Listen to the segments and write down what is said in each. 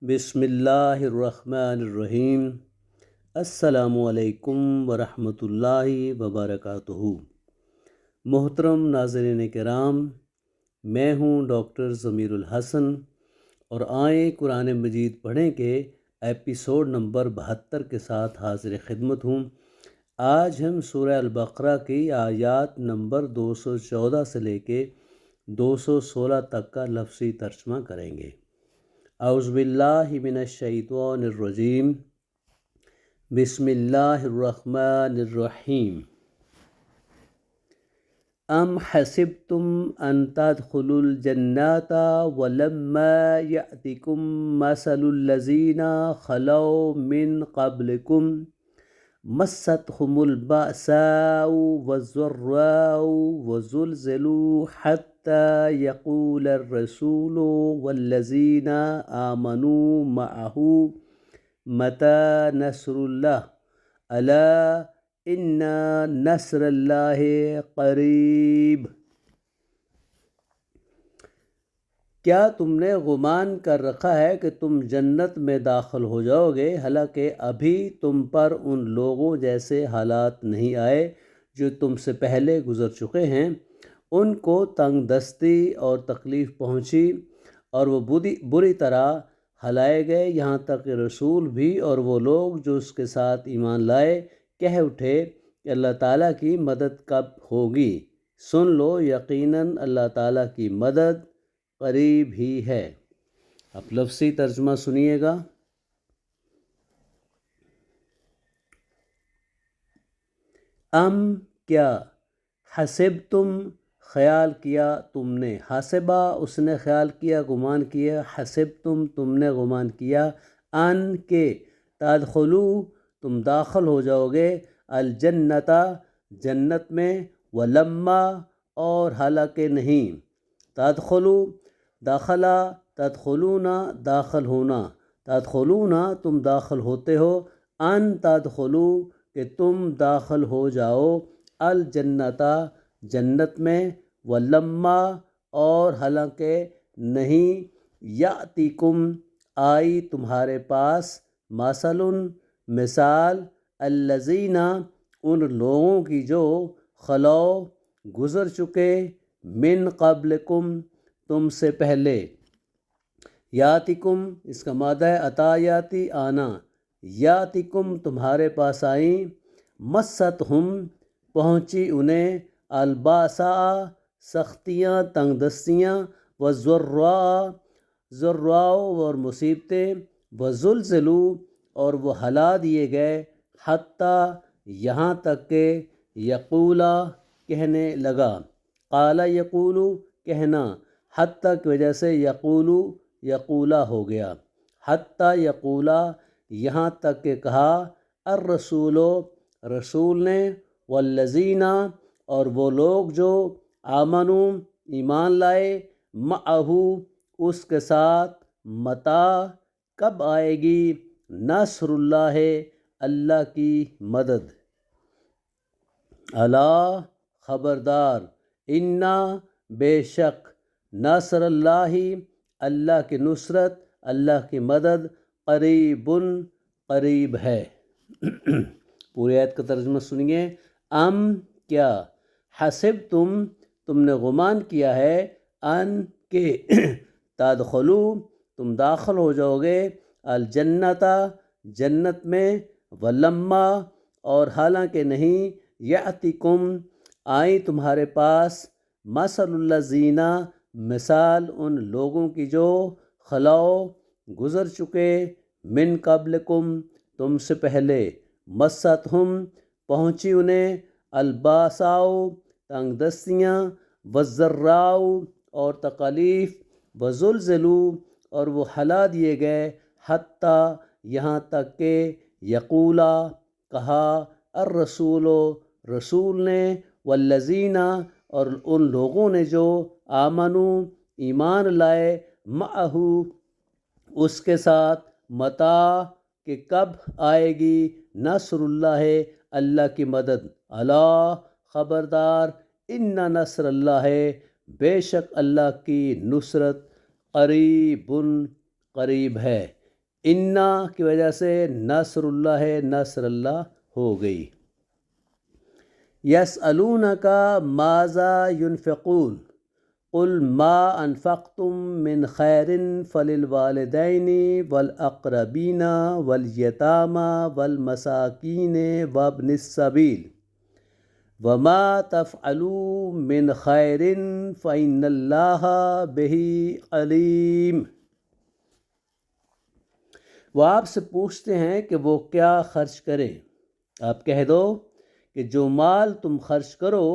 بسم اللہ الرحمن الرحیم۔ السلام علیکم ورحمۃ اللہ وبرکاتہ۔ محترم ناظرین کرام، میں ہوں ڈاکٹر ضمیر الحسن، اور آئیں قرآن مجید پڑھیں کے ایپیسوڈ نمبر 72 کے ساتھ حاضر خدمت ہوں۔ آج ہم سورہ البقرہ کی آیات نمبر 214 سے لے کے 216 تک کا لفظی ترجمہ کریں گے۔ اعوذ باللہ من الشیطان الرجیم، بسم اللہ الرحمن الرحیم۔ ام حسبتم ان تدخلوا الجنات ولما یأتکم مثل الذین خلوا من قبلکم مستهم البأساء والضراء وزلزلوا حتى يقول الرسول والذين آمنوا معه متى نصر الله ألا إن نصر الله قریب۔ کیا تم نے گمان کر رکھا ہے کہ تم جنت میں داخل ہو جاؤ گے، حالانکہ ابھی تم پر ان لوگوں جیسے حالات نہیں آئے جو تم سے پہلے گزر چکے ہیں۔ ان کو تنگ دستی اور تکلیف پہنچی اور وہ بری طرح ہلائے گئے، یہاں تک کہ رسول بھی اور وہ لوگ جو اس کے ساتھ ایمان لائے کہہ اٹھے کہ اللہ تعالیٰ کی مدد کب ہوگی۔ سن لو، یقیناً اللہ تعالیٰ کی مدد قریب ہی ہے۔ اب لفظی ترجمہ سنیے گا۔ ام کیا، حسبتم خیال کیا تم نے، حسبہ اس نے خیال کیا، گمان کیا، حسبتم تم نے گمان کیا، ان کے تدخلو تم داخل ہو جاؤ گے، الجنتا جنت میں، ولما اور حالانکہ نہیں، تدخلو داخلہ، تدخلون داخل ہونا، تدخلون تم داخل ہوتے ہو، ان تدخلو کہ تم داخل ہو جاؤ، الجنتا جنت میں، ولما اور حالانکہ نہیں، یاتیکم آئی تمہارے پاس، مثل مثال، الذین ان لوگوں کی جو خلو گزر چکے، من قبلکم تم سے پہلے، یاتکم اس کا مادہ ہے عطا یاتی آنا، یاتکم تمہارے پاس آئیں، مستہم پہنچی انہیں، الباسا سختیاں، تنگ دستیاں، وضراء ضراء اور مصیبتیں، وزلزلوا اور وہ ہلا دیے گئے، حتیٰ یہاں تک کہ یقولا کہنے لگا، قال یقولو کہنا، حتیٰ کی وجہ سے یقولو یقولا ہو گیا، حتیٰ یقولا یہاں تک کہ کہا، الرسول رسول نے، والذین اور وہ لوگ جو آمنو ایمان لائے، معہو اس کے ساتھ، متا کب آئے گی، نصر اللہ اللہ کی مدد، الا خبردار، انا بے شک، نصر اللہ اللہ کی نصرت، اللہ کی مدد، قریب قریب ہے۔ پوری آیت کا ترجمہ سنیے۔ ام کیا، تم نے گمان کیا ہے، ان کہ تدخلو تم داخل ہو جاؤ گے، الجنتا جنت میں، ولما اور حالانکہ نہیں، یاتکم آئی تمہارے پاس، مثل الذین مثال ان لوگوں کی جو خلو گزر چکے، من قبلکم تم سے پہلے، مستہم پہنچی انہیں، الباساؤ تنگ دستیاں، وضراء اور تکالیف، وزلزلوا اور وہ ہلا دیے گئے، حتیٰ یہاں تک کہ یقولا کہا، الرسول رسول نے، والذین اور ان لوگوں نے جو آمنو ایمان لائے، معہو اس کے ساتھ، متا کہ کب آئے گی، نصر اللہ اللہ کی مدد، الا خبردار، ان نصر اللہ بے شک اللہ کی نصرت، قریب قریب ہے۔ انا کی وجہ سے نصر اللہ ہے، نصر اللہ ہو گئی۔ یسألونک ماذا ينفقون قل ما انفقتم من خیر فللوالدین والاقربین والیتامى والمساکین وابن السبیل وما تفعلوا من خیر فإن اللہ بہ علیم۔ وہ آپ سے پوچھتے ہیں کہ وہ کیا خرچ کریں، آپ کہہ دو کہ جو مال تم خرچ کرو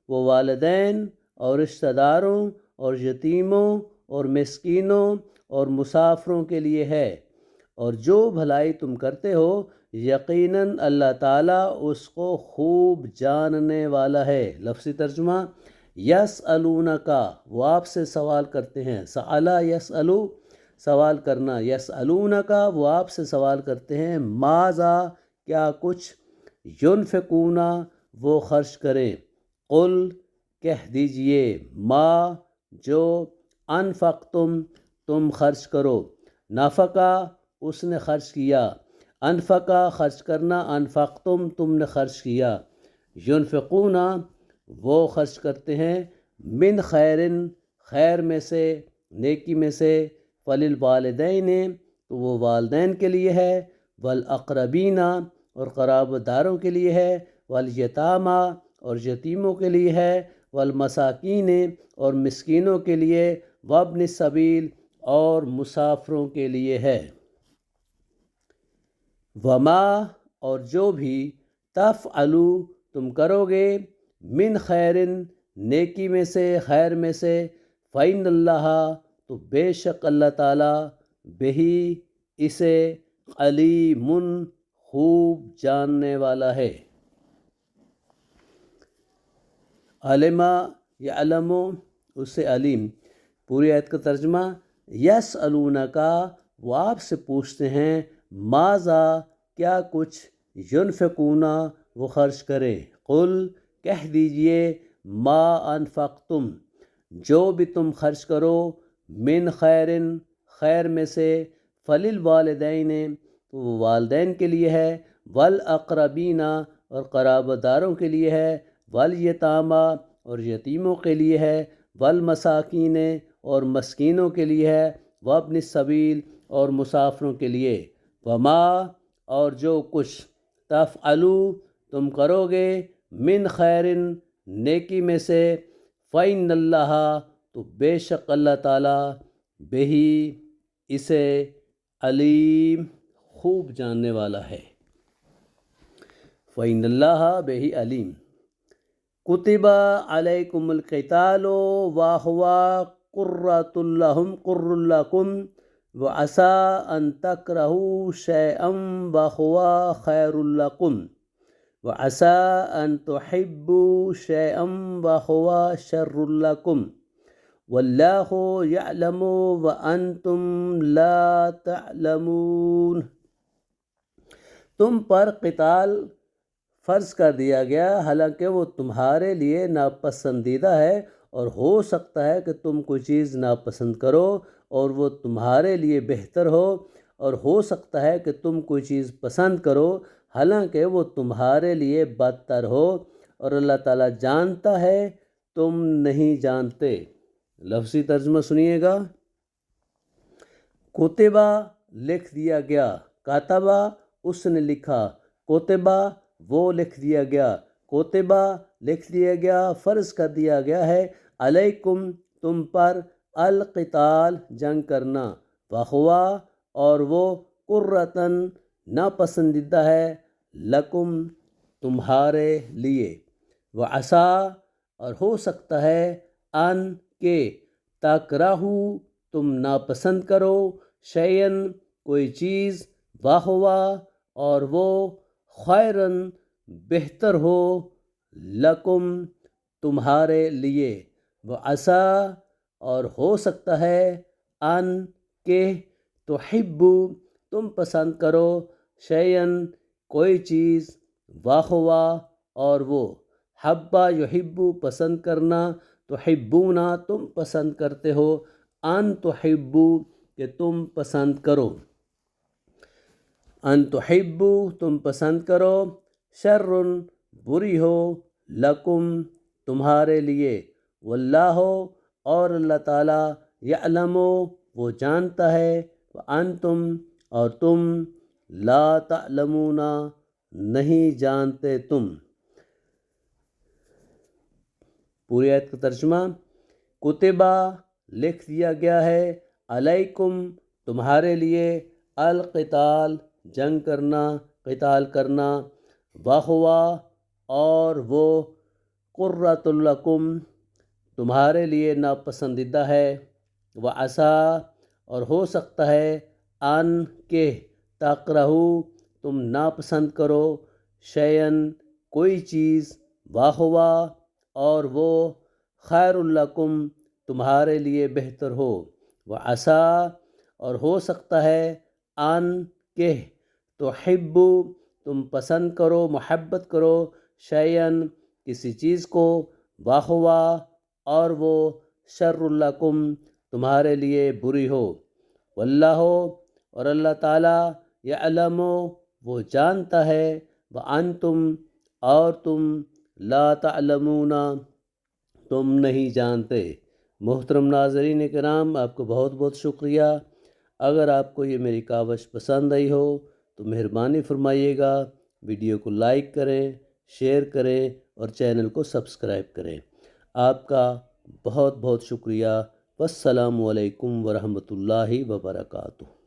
وہ والدین اور رشتہ داروں اور یتیموں اور مسکینوں اور مسافروں کے لیے ہے، اور جو بھلائی تم کرتے ہو یقیناً اللہ تعالیٰ اس کو خوب جاننے والا ہے۔ لفظی ترجمہ، یسألونک، وہ آپ سے سوال کرتے ہیں، سألا یسألو سوال کرنا، یسألونک وہ آپ سے سوال کرتے ہیں، ماذا کیا کچھ، ینفقون وہ خرچ کریں، قل کہہ دیجئے، ما جو، انفقتم تم خرچ کرو، نفقہ اس نے خرچ کیا، انفقہ خرچ کرنا، انفقتم تم نے خرچ کیا، ینفقون وہ خرچ کرتے ہیں، من خیرن خیر میں سے، نیکی میں سے، فللوالدین تو وہ والدین کے لیے ہے، والاقربین اور قرابت داروں کے لیے ہے، والیتامى اور یتیموں کے لیے ہے، والمساکین اور مسکینوں کے لیے، وابن السبیل اور مسافروں کے لیے ہے۔ وما اور جو بھی، تفعلوا تم کرو گے، من خیرن نیکی میں سے، خیر میں سے، فإن اللہ تو بے شک اللہ تعالیٰ، بہی اسے، علیم خوب جاننے والا ہے۔ علما یعلم اس سے علیم۔ پوری آیت کا ترجمہ، یسألونک وہ آپ سے پوچھتے ہیں، ماذا کیا کچھ، ینفقون وہ خرچ کرے، قل کہہ دیجئے، ما انفقتم جو بھی تم خرچ کرو، من خیرن خیر میں سے، فللوالدین تو وہ والدین کے لیے ہے، والاقربین اور قرابت داروں کے لیے ہے، والیتامى اور یتیموں کے لیے ہے، والمساکین اور مسکینوں کے لیے ہے، وابن السبیل اور مسافروں کے لیے، وما اور جو کچھ، تفعلوا تم کرو گے، من خیرن نیکی میں سے، فإن اللہ تو بے شک اللہ تعالیٰ، بہی اسے، علیم خوب جاننے والا ہے۔ فإن اللہ بہی علیم۔ کتب علیکم القتال وہو قرۃ لکم وعسى ان تکرہوا شیئا وہو خیر لکم وعسى ان تحبوا شیئا وہو شر لکم واللہ یعلم وانتم لا تعلمون۔ تم پر قتال فرض کر دیا گیا حالانکہ وہ تمہارے لیے ناپسندیدہ ہے، اور ہو سکتا ہے کہ تم کوئی چیز ناپسند کرو اور وہ تمہارے لیے بہتر ہو، اور ہو سکتا ہے کہ تم کوئی چیز پسند کرو حالانکہ وہ تمہارے لیے بدتر ہو، اور اللہ تعالیٰ جانتا ہے تم نہیں جانتے۔ لفظی ترجمہ سنیے گا، کتبہ لکھ دیا گیا، کاتبہ اس نے لکھا، کتبہ وہ لکھ دیا گیا، کتبہ لکھ دیا گیا، فرض کر دیا گیا ہے، علیکم تم پر، القتال جنگ کرنا، وہوا اور وہ، قرۃً ناپسندیدہ ہے، لکم تمہارے لیے، وعسیٰ اور ہو سکتا ہے، ان کہ، تکرہوا تم ناپسند کرو، شیئاً کوئی چیز، وہوا اور وہ، خیراً بہتر ہو، لکم تمہارے لیے، وعسیٰ اور ہو سکتا ہے، ان کہ، تحبوا تم پسند کرو، شیئاً کوئی چیز، وہوا اور وہ، حبہ یحب پسند کرنا، تحبون تم پسند کرتے ہو، ان تحبوا کہ تم پسند کرو۔ ان تحبو تم پسند کرو، شرٌ بری ہو، لکم تمہارے لیے، واللہ اور اللہ تعالیٰ، یعلم وہ جانتا ہے، وانتم اور تم، لا تعلمون نہیں جانتے تم۔ پوری آیت کا ترجمہ، کتبہ لکھ دیا گیا ہے، علیکم تمہارے لیے، القتال جنگ کرنا، قتال کرنا، وہوا اور وہ، قرۃ لکم تمہارے لیے ناپسندیدہ ہے، وعسیٰ اور ہو سکتا ہے، ان کہ تکرہو تم ناپسند کرو، شیئن کوئی چیز، وہوا اور وہ، خیر لکم تمہارے لیے بہتر ہو، وعسیٰ اور ہو سکتا ہے، ان کہ تحبو تم پسند کرو، محبت کرو، شیئن کسی چیز کو، وہوا اور وہ، شر لکم تمہارے لیے بری ہو، واللہ اور اللہ تعالیٰ، یعلم وہ جانتا ہے، وانتم اور تم، لا تعلمون تم نہیں جانتے۔ محترم ناظرین کرام، آپ کو بہت بہت شکریہ۔ اگر آپ کو یہ میری کاوش پسند آئی ہو تو مہربانی فرمائیے گا، ویڈیو کو لائک کریں، شیئر کریں اور چینل کو سبسکرائب کریں۔ آپ کا بہت بہت شکریہ۔ والسلام علیکم ورحمۃ اللہ وبرکاتہ۔